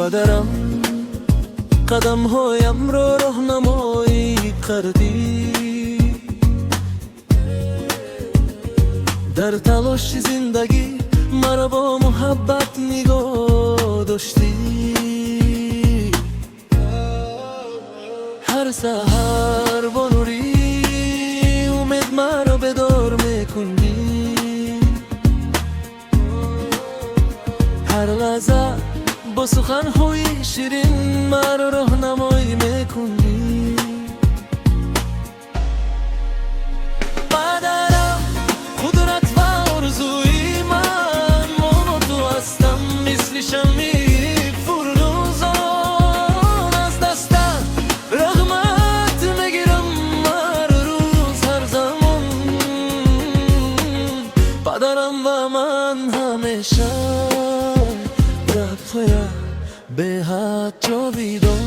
پدرم قدم هایم رو راهنمایی کردی، در تلاش زندگی مرا با محبت نگاه داشتی. هر سحر با نوری امید مرا بیدار میکنی، هر لحظه با سخن‌های شیرین مرا راهنمایی میکنی. پدرم قدرت و آرزوی من تو هستم، مثل شمعی فروزان از دستت رحمت میگیرم هر روز هر زمان. پدرم و من همیشه به حد جاویدان.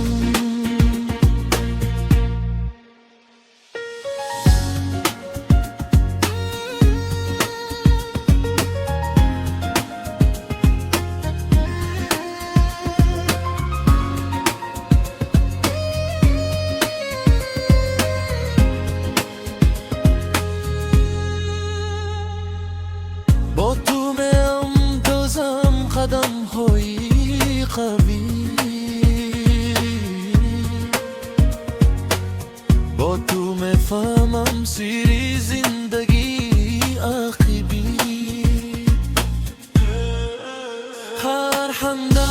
با تو میاندازم قدم های قوی، با تو میفهمم سیری زندگی عاقبی. هر خنده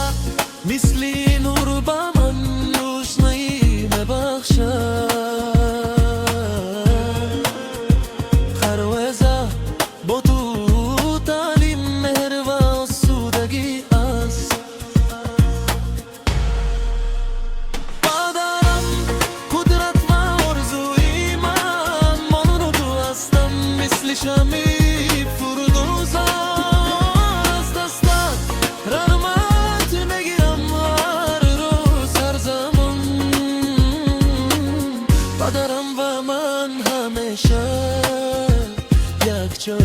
مثل نور به من روشنایی میبخشد، هر وزه با تو تعلیم مهر و آسودگی است. پدرم قدرت و آرزوی من رو تو هستم، مثل شمعی فروزان از دستت رحمت میگیرم هر روز هر زمان. پدرم و من همیشه یک جای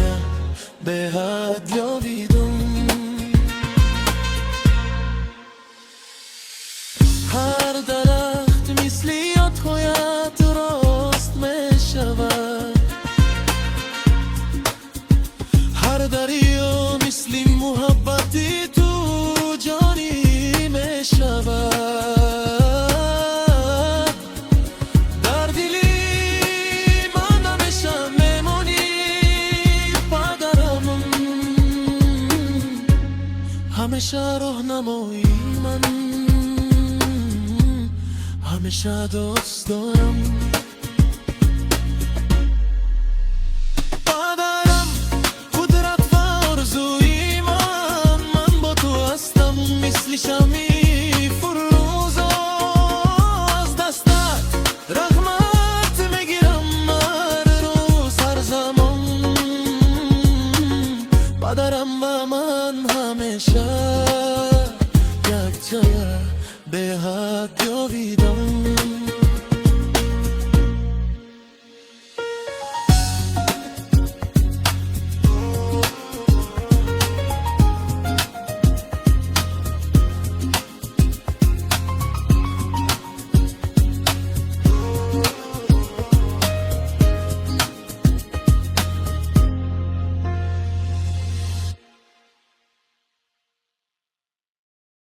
به حد یاویدم. هر درخت مثل یادهایت راست می شود، هر دریا مثل محبتی تو جانی می شود. در دلی من همیشه میمانی پدرم، همیشه راهنمایی من، همیشه دوست دارم. پدرم قدرت و آرزوی من با تو هستم، مثل شمعی فروزان از دستت رحمت میگیرم هر روز هر زمان. پدرم و من همیشه یک جای به حد یاویدم.